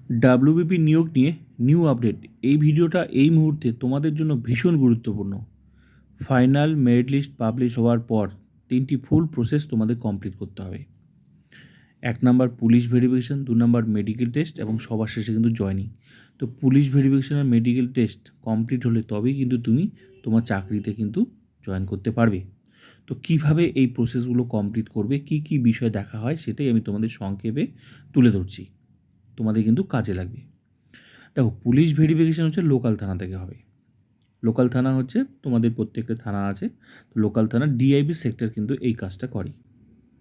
WBP নিয়োগ নিয়ে new update. এই ভিডিওটা এই মুহূর্তে তোমাদের জন্য ভীষণ গুরুত্বপূর্ণ। ফাইনাল মেরিট লিস্ট পাবলিশ হওয়ার পর 3টি ফুল প্রসেস তোমাদের কমপ্লিট করতে হবে। 1 number police verification, 2 number medical test এবং সবার শেষে কিন্তু জয়নিং। তো পুলিশ ভেরিফিকেশন আর মেডিকেল টেস্ট কমপ্লিট হলে তবেই কিন্তু তুমি তোমার চাকরিতে কিন্তু জয়েন করতে পারবে। তো কিভাবে এই প্রসেসগুলো কমপ্লিট করবে, কি কি বিষয় দেখা হয়, সেটাই আমি তোমাদের সংক্ষেপে তুলে ধরছি। তোমাদের কিন্তু কাজে লাগবে। দেখো, পুলিশ ভেরিফিকেশন হচ্ছে লোকাল থানা থেকে হবে। লোকাল থানা হচ্ছে তোমাদের প্রত্যেকটা থানা আছে, তো লোকাল থানা ডিআইবি সেক্টর কিন্তু এই কাজটা করে।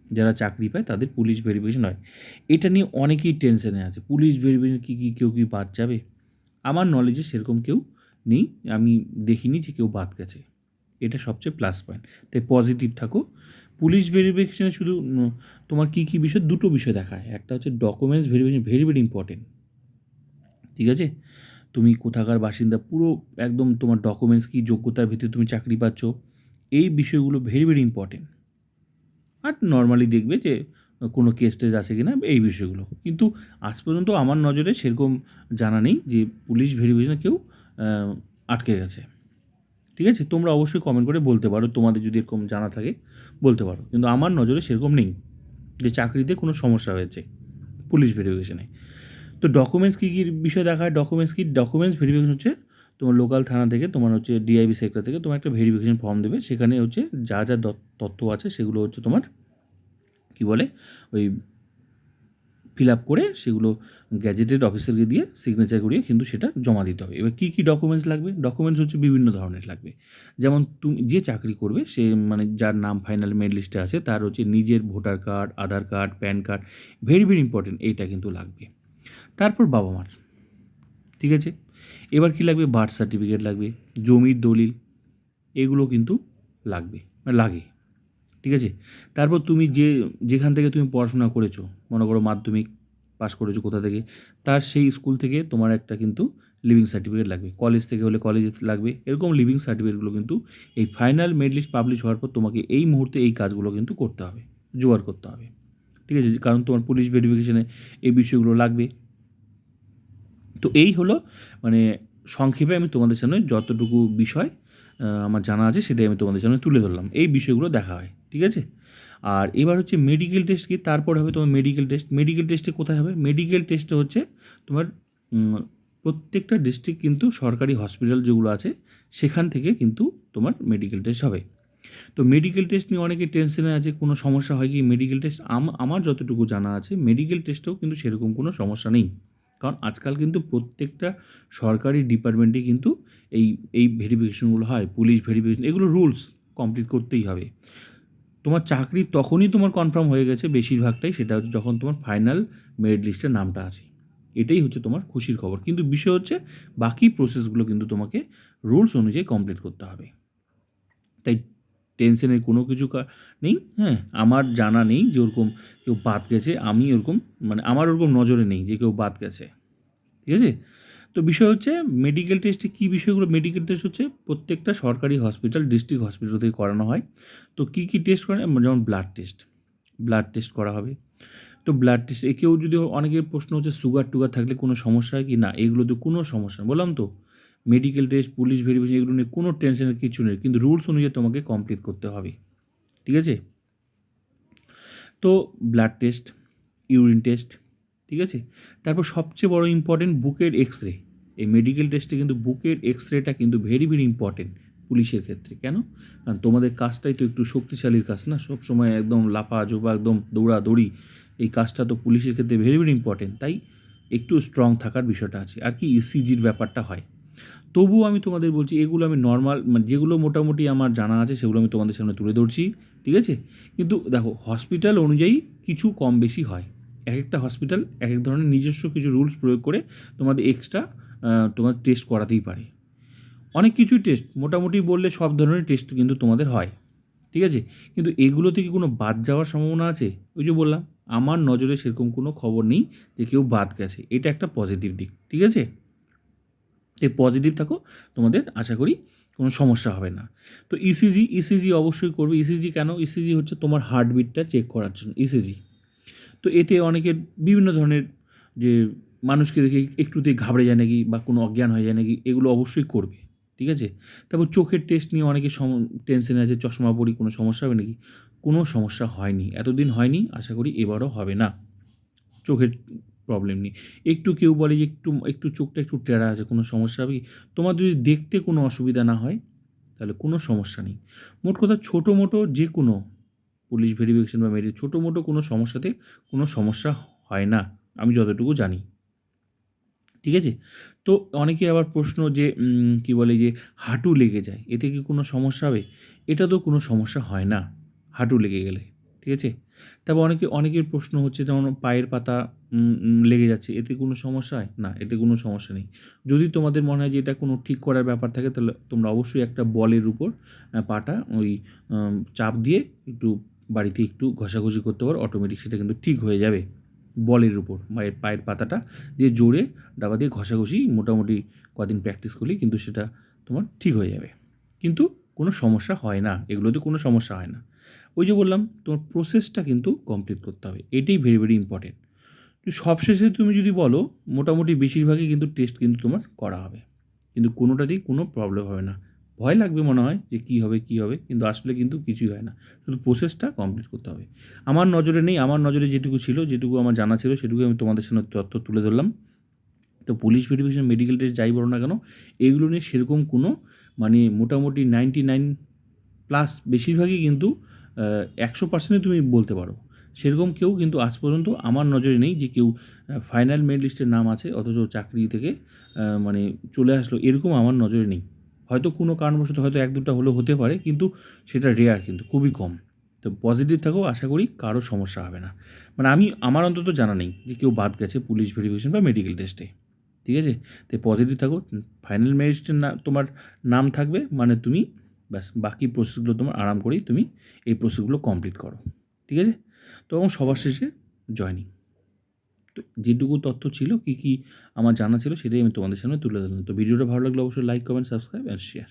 যারা চাকরি পায় তাদের পুলিশ ভেরিফিকেশন হয়। এটা নিয়ে অনেকেই টেনশনে আছে, পুলিশ ভেরিফিকেশন কেউ কি বাদ যাবে? আমার নলেজে সেরকম কেউ নেই, আমি দেখিনি যে কেউ বাদ গেছে। এটা সবচেয়ে প্লাস পয়েন্ট। তাই পজিটিভ থাকো। পুলিশ ভেরিফিকেশনে শুধু তোমার কী বিষয়, দুটো বিষয় দেখায়। একটা হচ্ছে documents verification, very very important. ঠিক আছে, তুমি কোথাকার বাসিন্দা, পুরো একদম তোমার ডকুমেন্টস কী, যোগ্যতার ভিত্তিতে তুমি চাকরি পাচ্ছ, এই বিষয়গুলো ভেরি ভেরি ইম্পর্টেন্ট। আর নর্মালি দেখবে যে কোনো কেস টেস আছে কি না, এই বিষয়গুলো। কিন্তু আজ পর্যন্ত আমার নজরে সেরকম জানা নেই যে পুলিশ ভেরিফিকেশনে কেউ আটকে গেছে। ঠিক আছে, তোমরা অবশ্যই কমেন্ট করে বলতে পারো, তোমাদের যদি এরকম জানা থাকে বলতে পারো। কিন্তু আমার নজরে সেরকম নেই যে চাকরিতে কোনো সমস্যা হয়েছে পুলিশ ভেরিফিকেশনে। তো ডকুমেন্টস কী কী বিষয় দেখা হয়, ডকুমেন্টস ভেরিফিকেশন হচ্ছে তোমার লোকাল থানা থেকে, তোমার হচ্ছে ডিআইবি সেক্টর থেকে তোমার একটা ভেরিফিকেশন ফর্ম দেবে। সেখানে হচ্ছে যা যা তথ্য আছে সেগুলো হচ্ছে তোমার কী বলে, ওই ফিল আপ করে সেগুলো গ্যাজেটেড অফিসারকে দিয়ে সিগনেচার করিয়ে কিন্তু সেটা জমা দিতে হবে। এবার কী কী ডকুমেন্টস লাগবে? ডকুমেন্টস হচ্ছে বিভিন্ন ধরনের লাগবে। যেমন তুমি যে চাকরি করবে, সে মানে যার নাম ফাইনাল মেরিট লিস্টে আছে, তার হচ্ছে নিজের voter card, Aadhaar card, PAN card, very very important, এইটা কিন্তু লাগবে। তারপর বাবা মার, ঠিক আছে। এবার কী লাগবে? বার্থ সার্টিফিকেট লাগবে, জমির দলিল, এগুলো কিন্তু লাগবে, লাগে। ঠিক আছে। তারপর তুমি যেখান থেকে তুমি পড়াশোনা করেছো, মনে করো মাধ্যমিক পাস করেছো কোথা থেকে, তার সেই স্কুল থেকে তোমার একটা কিন্তু লিভিং সার্টিফিকেট লাগবে। কলেজ থেকে হলে কলেজ লাগবে। এরকম লিভিং সার্টিফিকেটগুলো কিন্তু এই ফাইনাল মেরিট লিস্ট পাবলিশ হওয়ার পর তোমাকে এই মুহূর্তে এই কাজগুলো কিন্তু করতে হবে, জোগাড় করতে হবে। ঠিক আছে, কারণ তোমার পুলিশ ভেরিফিকেশনে এই বিষয়গুলো লাগবে। তো এই হলো মানে সংক্ষেপে আমি তোমাদের সামনে যতটুকু বিষয় আমার জানা আছে সেটাই আমি তোমাদের সামনে তুলে ধরলাম। এই বিষয়গুলো দেখা হয়, ঠিক আছে। আর এবার হচ্ছে মেডিকেল টেস্ট কি, তারপর হবে তোমার মেডিকেল টেস্ট। মেডিকেল টেস্টে কোথায় হবে? মেডিকেল টেস্টে হচ্ছে তোমার প্রত্যেকটা ডিস্ট্রিক্ট কিন্তু সরকারি হসপিটাল যেগুলো আছে সেখান থেকে কিন্তু তোমার মেডিকেল টেস্ট হবে। তো মেডিকেল টেস্ট নিয়ে অনেকে টেনশনে আছে, কোনো সমস্যা হয় কি মেডিকেল টেস্ট? আমার যতটুকু জানা আছে মেডিকেল টেস্টেও কিন্তু সেরকম কোনো সমস্যা নেই। কারণ আজকাল কিন্তু প্রত্যেকটা সরকারি ডিপার্টমেন্টে কিন্তু এই এই ভেরিফিকেশনগুলো হয়, পুলিশ ভেরিফিকেশন, এগুলো রুলস কমপ্লিট করতেই হবে। তোমার চাকরি তখনই তোমার কনফার্ম হয়ে গেছে বেশিরভাগটাই, সেটা হচ্ছে যখন তোমার ফাইনাল মেরিট লিস্টে নামটা আছে। এটাই হচ্ছে তোমার খুশির খবর। কিন্তু বিষয় হচ্ছে বাকি প্রসেসগুলো কিন্তু তোমাকে রুলস অনুযায়ী কমপ্লিট করতে হবে। তাই টেনশনের কোনো কিছু নেই। হ্যাঁ, আমার জানা নেই যে ওরকম কেউ বাদ গেছে। আমি ওরকম মানে আমার ওরকম নজরে নেই যে কেউ বাদ গেছে। ঠিক আছে? তো বিষয় হচ্ছে মেডিকেল টেস্টে কী বিষয়গুলো, মেডিকেল টেস্ট হচ্ছে প্রত্যেকটা সরকারি হসপিটাল, ডিস্ট্রিক্ট হসপিটাল থেকে করানো হয়। তো কী কী টেস্ট করে? যেমন ব্লাড টেস্ট করা হবে। তো ব্লাড টেস্ট কেউ যদি, অনেকের প্রশ্ন হচ্ছে সুগার-টুগার থাকলে কোনো সমস্যা হয় কি? না, এগুলোতে কোনো সমস্যা নেই। বললাম তো, মেডিকেল টেস্ট, পুলিশ ভেরিফিকেশন, এগুলো নিয়ে কোনো টেনশনের কিছু নেই। কিন্তু রুলস অনুযায়ী তোমাকে কমপ্লিট করতে হবে। ঠিক আছে? তো ব্লাড টেস্ট, ইউরিন টেস্ট, ঠিক আছে? তারপর সবচেয়ে বড় ইম্পর্টেন্ট বুকের এক্স-রে। এই মেডিকেল টেস্টে কিন্তু বুকের এক্স-রেটা কিন্তু ভেরি ভেরি ইম্পর্টেন্ট পুলিশের ক্ষেত্রে। কেন? কারণ তোমাদের কাজটাই তো একটু শক্তিশালীর কাজ না? সবসময় একদম লাফাঝোপা, একদম দৌড়াদৌড়ি, এই কাজটা তো পুলিশের ক্ষেত্রে ভেরি ভেরি ইম্পর্টেন্ট। তাই একটু স্ট্রং থাকার বিষয়টা আছে। আর কি ইসিজির ব্যাপারটা হয়। তবুও আমি তোমাদের বলছি, এগুলো আমি নর্মাল মানে যেগুলো মোটামুটি আমার জানা আছে সেগুলো আমি তোমাদের সামনে তুলে ধরছি। ঠিক আছে? কিন্তু দেখো, হসপিটাল অনুযায়ী কিছু কম বেশি হয়। একেকটা হসপিটাল একেক ধরনের নিজস্ব কিছু রুলস প্রয়োগ করে তোমাদের এক্সট্রা তোমার টেস্ট করাতেই পারে। অনেক কিছুই টেস্ট মোটামুটি বললে সব ধরনের টেস্ট কিন্তু তোমাদের হয়। ঠিক আছে? কিন্তু এগুলো থেকে কোনো বাদ যাওয়ার সম্ভাবনা আছে? ওই যে বললাম, আমার নজরে সেরকম কোনো খবর নেই যে কেউ বাদ গেছে। এটা একটা পজিটিভ দিক। ঠিক আছে? পজিটিভ থাকো, তোমাদের আশা করি কোনো সমস্যা হবে না। তো ইসিজি অবশ্যই করবে। ইসিজি কেন? ইসিজি হচ্ছে তোমার হার্টবিটটা চেক করার জন্য ইসিজি। তো এতে অনেকের বিভিন্ন ধরনের যে মানুষকে দেখে একটুতেই ঘাবড়ে যায় নাকি বা কোনো অজ্ঞান হয়ে যায় নাকি, এগুলো অবশ্যই করবে, ঠিক আছে? তারপর চোখের টেস্ট নিয়ে অনেকে টেনশনে আছে, চশমা পরি কোনো সমস্যা হবে নাকি? কোনো সমস্যা হয়নি, এতদিন হয়নি, আশা করি এবারও হবে না চোখের প্রবলেম নিয়ে। একটু কেউ বলে যে একটু চোখটা একটু টেরা আছে, কোনো সমস্যা হবে কি? তোমার যদি দেখতে কোনো অসুবিধা না হয় তাহলে কোনো সমস্যা নেই। মোট কথা ছোটো-মোটো যে কোনো পুলিশ ভেরিফিকেশন বা ছোটো-মোটো কোনো সমস্যাতে কোনো সমস্যা হয় না, আমি যতটুকু জানি। ঠিক আছে? তো অনেকের আবার প্রশ্ন যে কী বলে যে হাঁটু লেগে যায়, এতে কি কোনো সমস্যা হবে? এটা তো কোনো সমস্যা হয় না হাঁটু লেগে গেলে। ঠিক আছে? তারপর অনেকের প্রশ্ন হচ্ছে যেমন পায়ের পাতা লেগে যাচ্ছে, এতে কোনো সমস্যা হয়? না, এতে কোনো সমস্যা নেই। যদি তোমাদের মনে হয় যে এটা কোনো ঠিক করার ব্যাপার থাকে তাহলে তোমরা অবশ্যই একটা বলের উপর পাটা ওই চাপ দিয়ে একটু বাড়িতে একটু ঘষাঘষি করতে পারো, অটোমেটিক সেটা কিন্তু ঠিক হয়ে যাবে। বলের উপর পায়ের পাতাটা দিয়ে জোরে ডাবা দিয়ে ঘষাঘষি মোটামুটি কদিন প্র্যাকটিস করলেই কিন্তু সেটা তোমার ঠিক হয়ে যাবে। কিন্তু কোনো সমস্যা হয় না, এগুলোতে কোনো সমস্যা হয় না। ওই যে বললাম তোমার প্রসেসটা কিন্তু কমপ্লিট করতে হবে। এটাই ভেরি, ভেরি ইম্পর্টেন্ট। তো সবশেষে তুমি যদি বলো মোটামুটি বেশিরভাগই কিন্তু টেস্ট কিন্তু তোমার করা হবে। কিন্তু কোনোটাতেই কোনো প্রবলেম হবে না। ভয় লাগবে মনে হয় যে কী হবে, কী হবে? কিন্তু আসলে কিন্তু কিছুই হয় না। শুধু প্রসেসটা কমপ্লিট করতে হবে। আমার নজরে নেই, আমার নজরে যেটুকু ছিল, যেটুকু আমার জানা ছিল সেটুকুই আমি তোমাদের সামনে তথ্য তুলে ধরলাম। তো পুলিশ ভেরিফিকেশন, মেডিকেল টেস্ট যাই বলো না কেন, এগুলো নিয়ে সেরকম কোনো মানে মোটামুটি 99 প্লাস বেশিরভাগই কিন্তু 100% তুমি বলতে পারো। সেরকম কেউ কিন্তু আজ পর্যন্ত আমার নজরে নেই যে কেউ ফাইনাল মেরিট লিস্টের নাম আছে অথচ চাকরি থেকে মানে চলে আসলো, এরকম আমার নজরে নেই। হয়তো কোনো কারণবশত হয়তো ১-২ টা হলেও হতে পারে, কিন্তু সেটা রেয়ার, কিন্তু খুবই কম। তো পজিটিভ থাকো, আশা করি কারো সমস্যা হবে না। মানে আমার অন্তত জানা নেই যে কেউ বাদ গেছে পুলিশ ভেরিফিকেশন বা মেডিকেল টেস্টে। ঠিক আছে? তাই পজিটিভ থাকো। ফাইনাল মেরিট লিস্টে তোমার নাম থাকবে মানে তুমি ব্যাস বাকি প্রসেসগুলো তোমার আরাম করেই তুমি এই প্রসেসগুলো কমপ্লিট করো। ঠিক আছে? তো এবং সবার শেষে জয়েনিং। তো যেটুকু তথ্য ছিল, কী, কী আমার জানা ছিল সেটাই আমি তোমাদের সামনে তুলে ধরলাম। তো ভিডিওটা ভালো লাগলে অবশ্যই like, comment, subscribe and share.